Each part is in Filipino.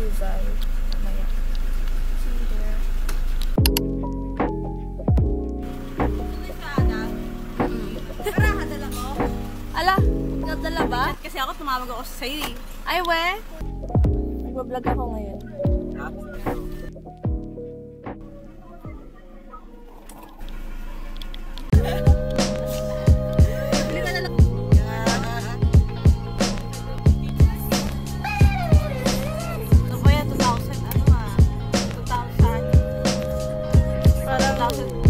Huzay. Mamaya. See you there. Karaha dala ko. Ala, nagdala ba? Kasi ako tumawag ako sa sa'yo eh. Ay, we. Nagbablog ako ngayon. Bili ka na lang. Ano ba yan? 2,000? Ano ah? 2,000? Parang 2,000.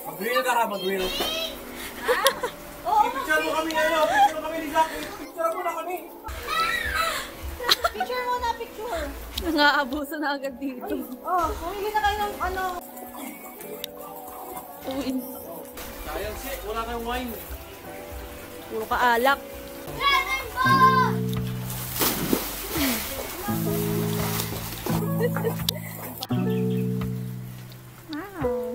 Mag-grill ka ha, mag-grill. Ha? Oo. I-picture mo kami ano, picture mo kami ni Jack. Picture mo na kami. Picture mo na, picture. nangaabuso na agad dito. Oh, humili na kayo ng ano. Uwin. Sayang si, wala kayong wine. Puro ka alak. Wow.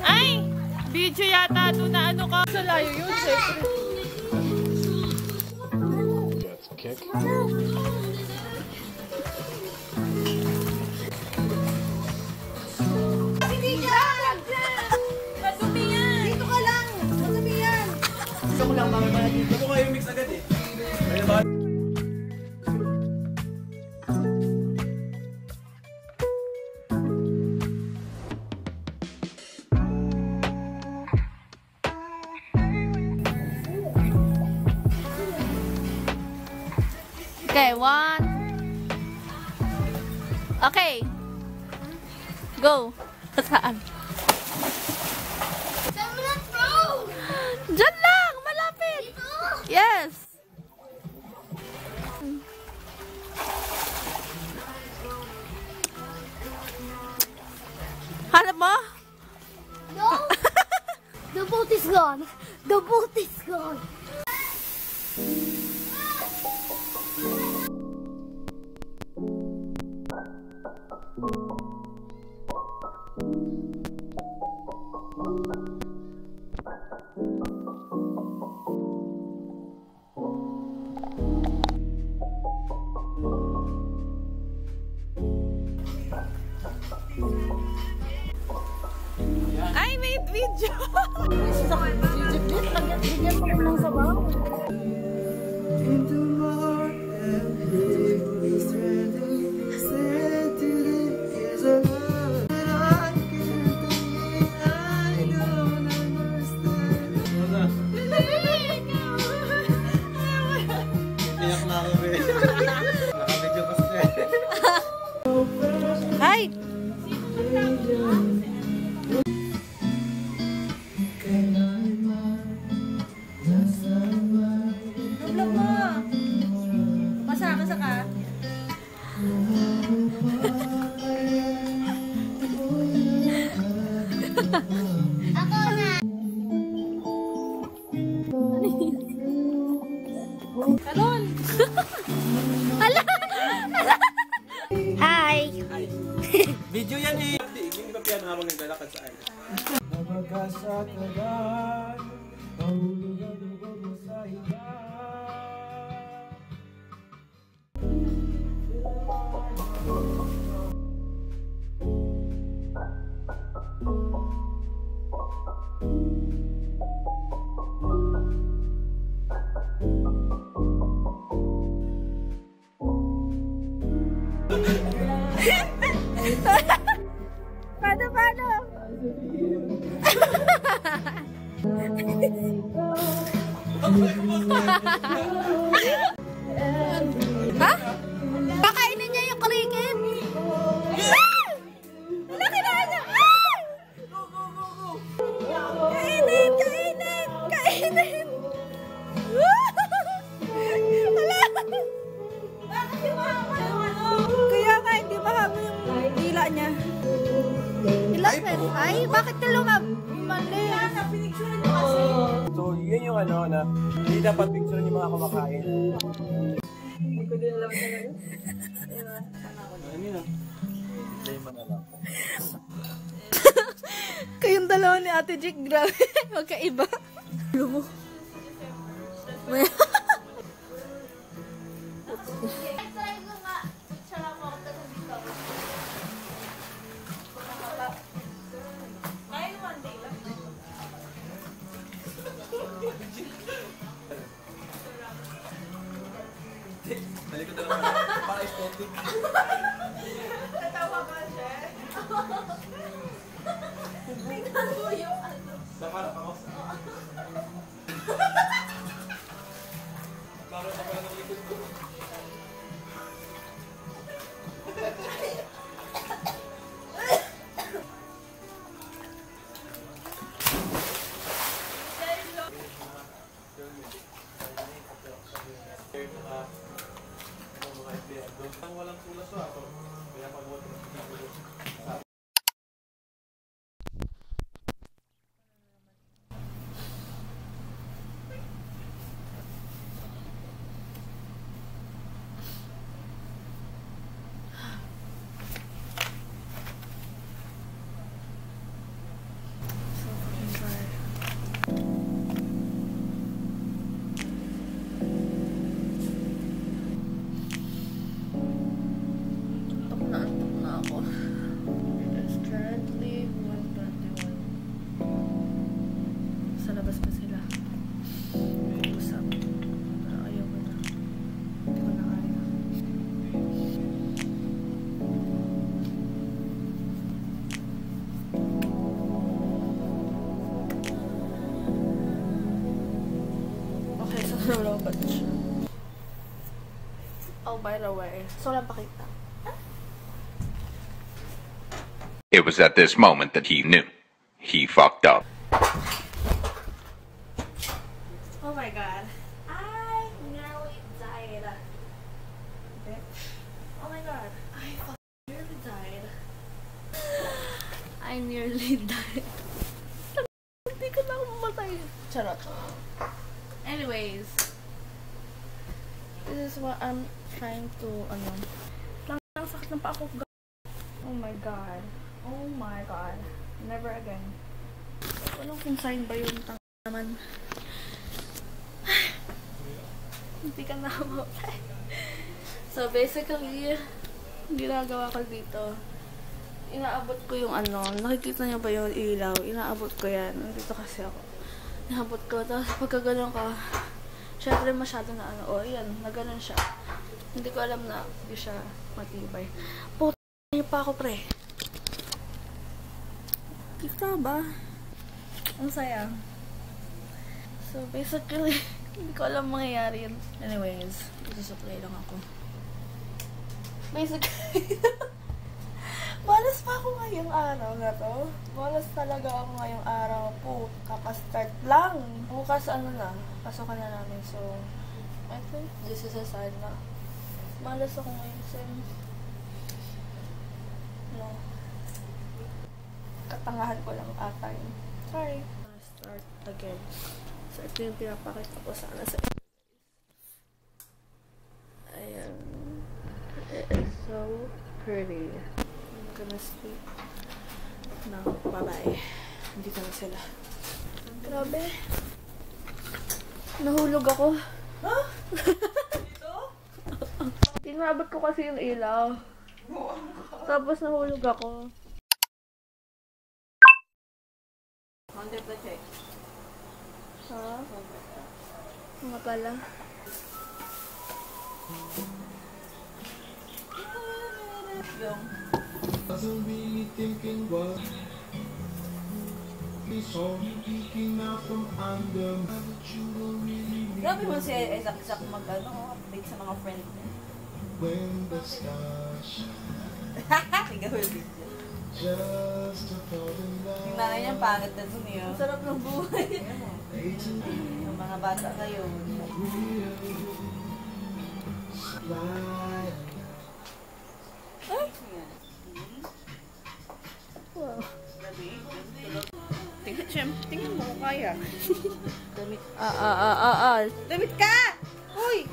Ay! Video yata doon na ano ka. Sa layo yun, syempre. That's a kick. Madumi yan. Dito ka lang. Madumi yan. Gusto ko lang, gusto ko kayo mix agad eh. Kaya ba? Okay, one. Okay. Go. Saan? Diyan lang! Malapit! Yes! Hanap mo? No! The boat is gone. The boat is gone. Ay, may video! Bigyan mo lang sa baw. Tiyak na ako eh. Naka-video pa siya. Hi! Vlog mo. Basa ka. Ako na. Kanon. Hi. Video yan eh. Hindi ba piano habang naglalakad sa akin? Nabagkasatagan, mahulugan ng gogo sa higa. Paano? Ha? Pakainin niya yung cricket? Laki na niya! Kainin! Kaya nga, hindi mahaba yung dila niya. Ilan? Ay, bakit ka mali? Pinicturean mo kasi. So, yun yung ano na hindi dapat picture yung mga kumakain. Hindi ko din alam na yun. Ano yun ah? Lemon na lang. Kayong dalawa ni Ate Jake, grabe. Magkaiba. Alam mo. Talikod na lang para aesthetic. Natawa ka siya. Tingnan mo yung ano. Naparap ako. Parang na pala ng likod ko. Walang sulas ako. Kaya pag-wot ng Robot siya. Oh, by the way. So, lang pakita. It was at this moment that he knew. He fucked up. Oh my god. I nearly died. Oh my god. I nearly died. I nearly died. Hindi ko na ako mamatay. Charot. Anyways. This is what I'm trying to, lang sakit ng pa ako. Oh my god. Oh my god. Never again. Anong kung sign ba yun? Tang naman. Hindi ka na mamatay. So basically, ginagawa ko dito. Inaabot ko yung nakikita niyo ba yung ilaw? Inaabot ko yan. Nandito kasi ako. Inaabot ko. Tapos pagka ganun ka, syempre masyado na yan, na ganun siya. Hindi ko alam na hindi siya matibay. Puta niyo pa ako, pre. Kita ba? Ang saya. So basically, hindi ko alam mangyayari yun. Anyways, isusupply lang ako. Basically, malas pa ako ngayong araw na to. Malas talaga ako ngayong araw po. Kakastart lang. Bukas pasokan na namin. So, I think this is a sign na malas ako ngayon. No. Katangahan ko lang ata yun. Sorry. Start again. So, ito yung pinapakita ko sana sa ayan. It is so pretty. I'm gonna sleep now. Bye-bye. Dito na sila. Grabe. Nahulog ako. Ha? Dito? Inabot ko kasi yung ilaw. Tapos nahulog ako. Honda pa check. Ha? Mga pala. Yung Wasn't really thinking what we saw you peeking out from under. grabe mo si Isaac update sa mga friend niya. When the stars shine, Tigawin video. just to fall in love. Yung nanay niya pangit na dun yun. Ang sarap ng buhay. Yung mga bata ngayon. Slide. Wow. Siyempre, tingnan mo kung kaya. Damit. Damit ka! Uy!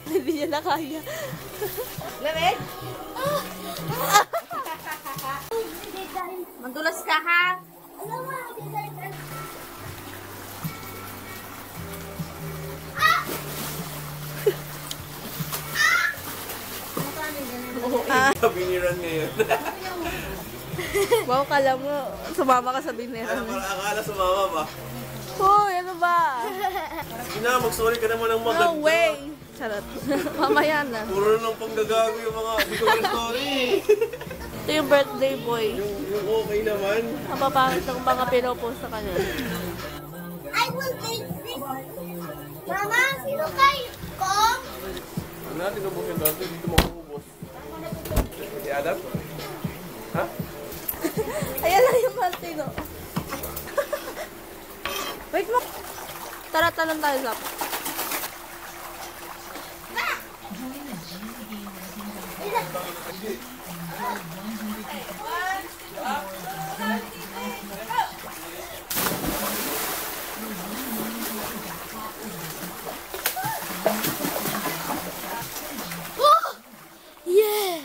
Hindi niya na kaya. Lamig? Mandulas ka, ha? Biniran ngayon. Wow, kala mo, sumama ka sa biniran. Akala sumama ba? Hoy, ano ba? Sige na, mag-sorry ka naman ng maganda. No way! Charot. Mamaya na. Puro lang panggagago yung mga hindi ko rin story. Ito yung birthday boy. Yung okay naman. Ang papangit ng mga pinopost sa kanya. I will take this. Mama, sino kayo? Kong? Ano natin ubos yung dati? Dito makubos. Si Adam? Ha? Ayan lang yung Martino. Wait mo. Tara, talon tayo, Zap. Yeah!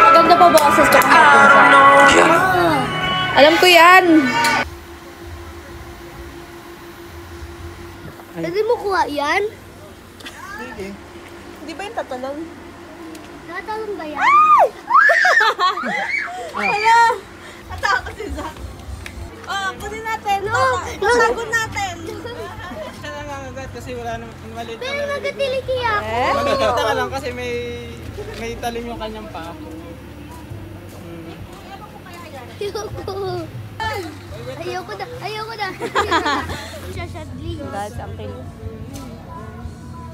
Maganda pa boses ko. Alam ko yan. Pwede mo kuha yan? Di ba yung tatalon? Tatalon ba yan? Wala! Ataka si Zach. Oh, kunin natin. No! Sagot natin. Siya nangangagat kasi wala naman maliit Pero na nagatiliki ako. Makikita ka lang kasi may talim yung kanyang paa. Ayoko na. Ayoko na. Siya, Guys, ang kin.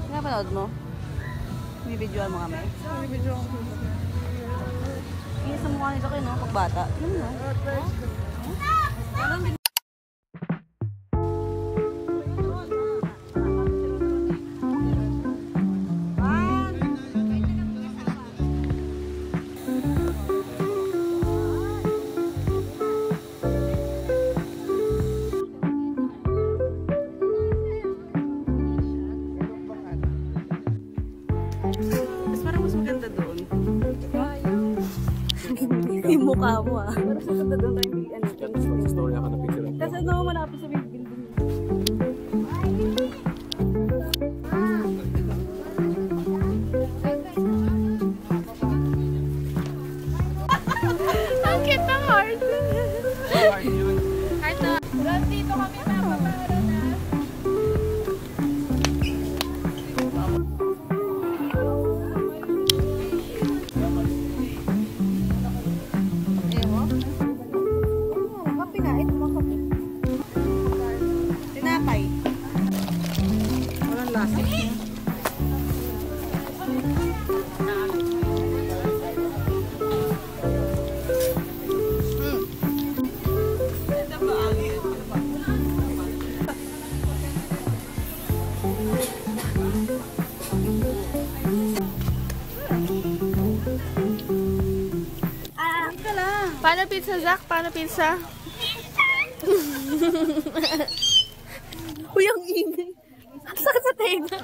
Napanood mo? Bibidyoan mo kami? Bibidyoan ko. Kaya sa mukha nito kayo, no? Pagbata. Ano mo? Mas parang mas maganda doon. Yung mukha mo ah. Mas maganda doon tayo yung ano. Story ako na picture. Kasi ano, malapit sa building. Ang cute ng heart. Heart na. Dito kami na paparo na. Tinapay. Walang lasa. Paano pizza, Zach? Paano pizza? Uy, ang ingay. Sakit sa tenga.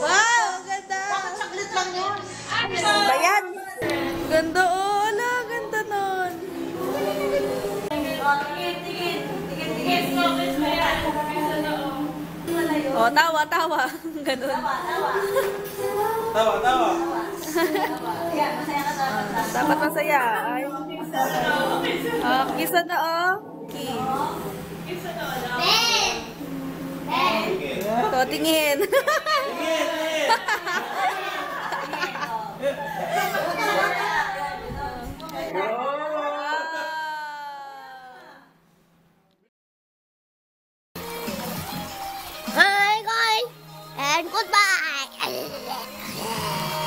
Wow, ang ganda. Bakit saglit lang yun? Bayan. Ganda, oh. Ala, ganda nun. Oh, tawa, tawa. Ganun. Tawa, tawa. Dapat masaya. Ay. Oh, kiss na oh. Kiss. So, tingin.